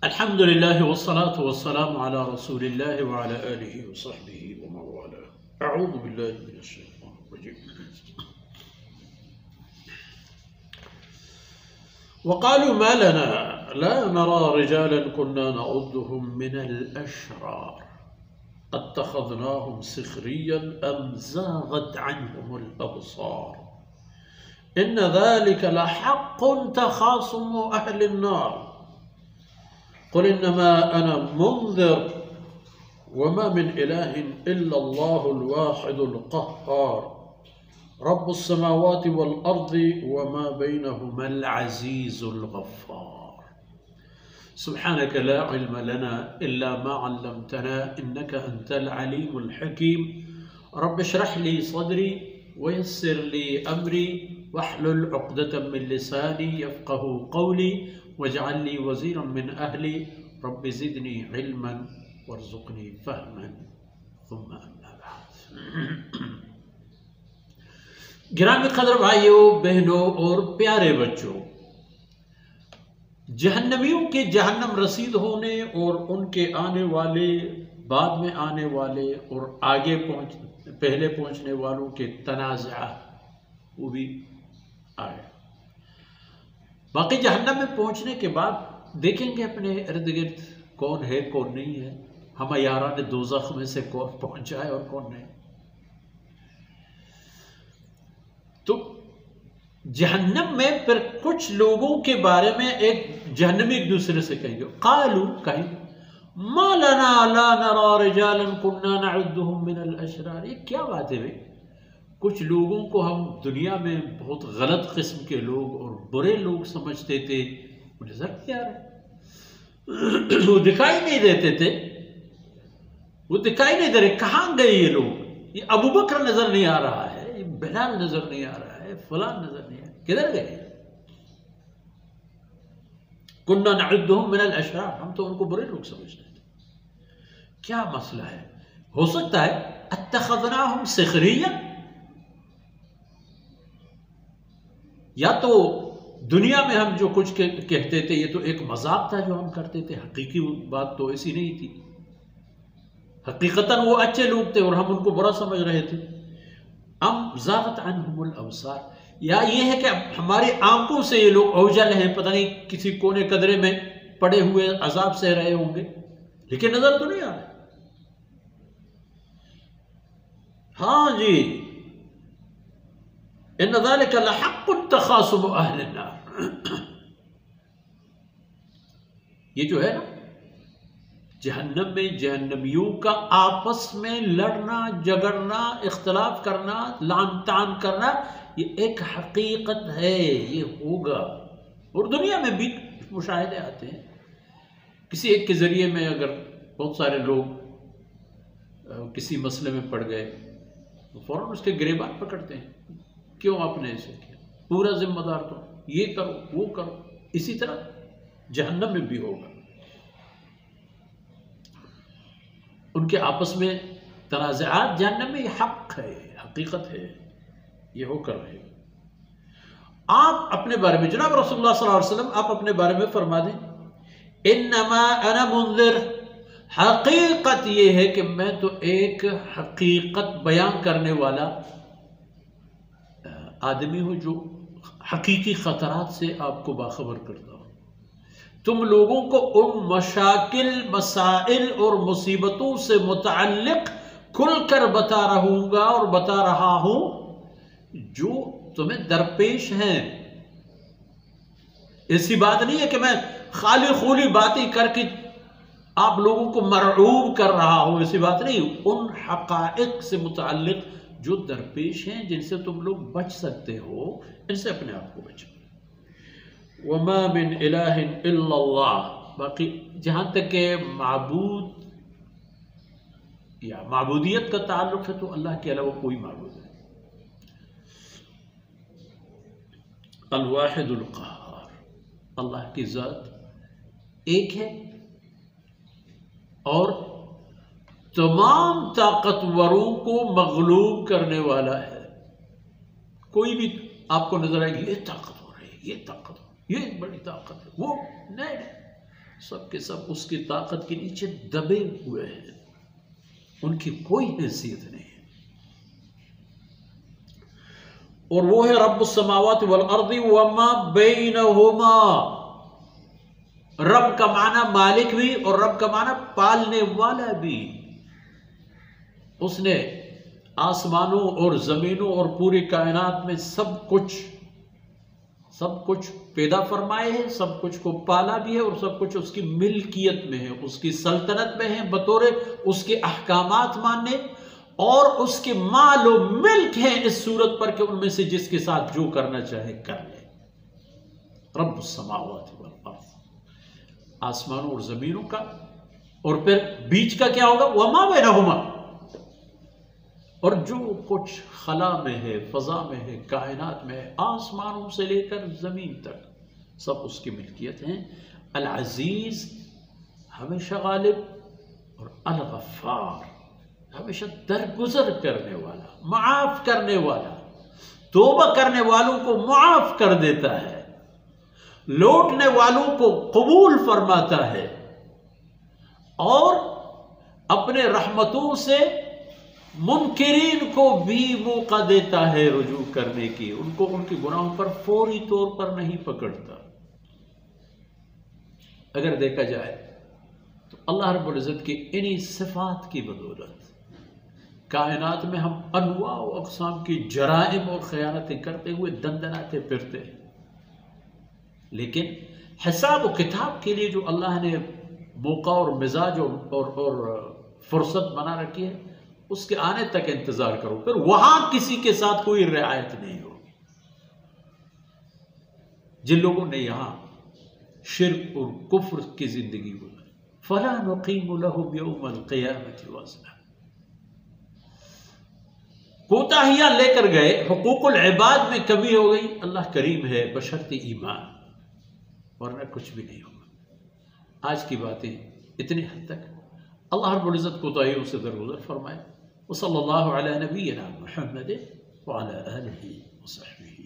الحمد لله والصلاة والسلام على رسول الله وعلى آله وصحبه ومن والاه. أعوذ بالله من الشيطان الرجيم. وقالوا ما لنا لا نرى رجالا كنا نعدهم من الأشرار اتخذناهم سخريا أم زاغت عنهم الأبصار إن ذلك لحق تخاصم أهل النار قل إنما أنا منذر وما من إله إلا الله الواحد القهار رب السماوات والأرض وما بينهما العزيز الغفار. سبحانك لا علم لنا إلا ما علمتنا إنك أنت العليم الحكيم. رب اشرح لي صدري ويسر لي أمري واحلل عقدة من لساني يفقه قولي واجعل لي وزيرا من أهلي رب زدني علما وارزقني فهما ثم أما بعد. گرامی قدر بھائیوں، بہنوں اور پیارے بچوں، جہنمیوں کے جہنم رسید ہونے اور ان کے آنے والے، بعد میں آنے والے اور آگے پہلے پہنچنے والوں کے تنازع وہ بھی آئے. باقی جہنم میں پہنچنے کے بعد دیکھیں گے اپنے ارد گرد کون ہے کون نہیں ہے، ہم یاران دوزخ میں سے کون پہنچا ہے اور کون نہیں. تو جہنم میں پھر کچھ لوگوں کے بارے میں ایک جہنمی ایک دوسرے سے کہیں گے، قالو کہیں ما لنا لا نرى رجالا كنا نعدهم من الاشرار. یہ کیا بات ہے بھائی؟ کچھ لوگوں کو ہم دنیا میں بہت غلط قسم کے لوگ اور برے لوگ سمجھتے تھے، وہ نظر نہیں آ رہے، وہ دکھائی نہیں دیتے تھے، وہ دکھائی نہیں دے رہے. کہاں گئے یہ لوگ؟ یہ ابو بکر نظر نہیں آ رہا ہے، یہ بلال نظر نہیں آ رہا ہے، فلان نظر نہیں آ رہا، کدھر گئے؟ کننا نعدهم من الاشرار، ہم تو ان کو برے لوگ سمجھتے تھے. کیا مسئلہ ہے؟ ہو سکتا ہے اتخذناهم سخریا، یا تو دنیا میں ہم جو کچھ کہتے تھے یہ تو ایک مذاق تھا جو ہم کرتے تھے، حقیقی بات تو ایسی نہیں تھی. حقیقتاً وہ اچھے لوگ تھے اور ہم ان کو برا سمجھ رہے تھے. ام زاغت عنہم الابصار، یا یہ ہے کہ ہماری آنکھوں سے یہ لوگ اوجل ہیں، پتہ نہیں کسی کونے قدرے میں پڑے ہوئے عذاب سہ رہے ہوں گے لیکن نظر تو نہیں آ رہے. ہاں جی، ان ذلک لحق تخاصم اہل النار. یہ جو ہے نا جہنم میں جہنمیوں کا آپس میں لڑنا جگڑنا اختلاف کرنا لعن طعن کرنا، یہ ایک حقیقت ہے، یہ ہوگا. اور دنیا میں بھی مشاہدے آتے ہیں. کسی ایک کے ذریعے میں اگر بہت سارے لوگ کسی مسئلے میں پڑ گئے تو فوراً اس کے گریبان پکڑتے ہیں، کیوں آپ نے ایسے کیا، پورا ذمہ دار تو، یہ کرو وہ کرو. اسی طرح جہنم میں بھی ہوگا. ان کے آپس میں تنازعات جہنم میں یہ حق ہے، حقیقت ہے، یہ ہو کر رہے گا. آپ اپنے بارے میں جناب رسول اللہ صلی اللہ علیہ وسلم آپ اپنے بارے میں فرما دیں انما انا منذر، حقیقت یہ ہے کہ میں تو ایک حقیقت بیان کرنے والا آدمی ہوں جو حقیقی خطرات سے آپ کو باخبر کرتا ہوں. تم لوگوں کو ان مشاکل مسائل اور مصیبتوں سے متعلق کھل کر بتا رہوں گا اور بتا رہا ہوں جو تمہیں درپیش ہیں. ایسی بات نہیں ہے کہ میں خالی خولی باتیں کر کے آپ لوگوں کو مرعوب کر رہا ہوں، ایسی بات نہیں. ان حقائق سے متعلق جو درپیش ہیں جن سے تم لوگ بچ سکتے ہو، ان سے اپنے آپ کو بچو. وما من الہ الا اللہ، باقی جہاں تک کہ معبود یا معبودیت کا تعلق ہے تو اللہ کے علاوہ کوئی معبود نہیں. الواحد القہار، اللہ کی ذات ایک ہے اور تمام طاقتوروں کو مغلوب کرنے والا ہے. کوئی بھی آپ کو نظر آئے گی یہ طاقتور ہے، یہ طاقتور، یہ بڑی طاقت ہے، وہ نہیں. سب کے سب اس کی طاقت کے نیچے دبے ہوئے ہیں، ان کی کوئی حیثیت نہیں ہے۔ اور وہ ہے رب السماوات والارض وما بینہما، رب کا معنی مالک بھی اور رب کا معنی پالنے والا بھی۔ اس نے آسمانوں اور زمینوں اور پوری کائنات میں سب کچھ پیدا فرمائے ہیں، سب کچھ کو پالا بھی ہے، اور سب کچھ اس کی ملکیت میں ہے، اس کی سلطنت میں ہے، بطور اس کے احکامات ماننے، اور اس کے مال و ملک ہیں اس صورت پر کہ ان میں سے جس کے ساتھ جو کرنا چاہے کر لے۔ رب السماوات والارض، آسمانوں اور زمینوں کا، اور پھر بیچ کا کیا ہوگا؟ وما بینہما، اور جو کچھ خلا میں ہے، فضا میں ہے، کائنات میں ہے، آسمانوں سے لے کر زمین تک، سب اس کی ملکیت ہیں۔ العزیز ہمیشہ غالب، اور الغفار ہمیشہ درگزر کرنے والا، معاف کرنے والا، توبہ کرنے والوں کو معاف کر دیتا ہے، لوٹنے والوں کو قبول فرماتا ہے، اور اپنے رحمتوں سے منکرین کو بھی موقع دیتا ہے رجوع کرنے کی، ان کو ان کے گناہوں پر فوری طور پر نہیں پکڑتا۔ اگر دیکھا جائے تو اللہ رب العزت کی انہی صفات کی بدولت کائنات میں ہم انواع و اقسام کی جرائم اور خیانتیں کرتے ہوئے دندناتے پھرتے ہیں، لیکن حساب و کتاب کے لیے جو اللہ نے موقع اور مزاج اور فرصت بنا رکھی ہے، اس کے آنے تک انتظار کرو، پھر وہاں کسی کے ساتھ کوئی رعایت نہیں ہوگی۔ جن لوگوں نے یہاں شرک اور کفر کی زندگی گزاری، فَلَا نُقِيمُ لَهُمْ يَوْمَ الْقِيَامَةِ وَزْنًا، کوتاہیاں لے کر گئے، حقوق العباد میں کمی ہو گئی، اللہ کریم ہے بشرط ایمان، ورنہ کچھ بھی نہیں ہوگا۔ آج کی باتیں اتنی حد تک، اللہ رب العزت کوتاہیوں سے درگزر فرمائے۔ وصلی اللہ علی نبینا محمد وعلی آلہ وصحبہ۔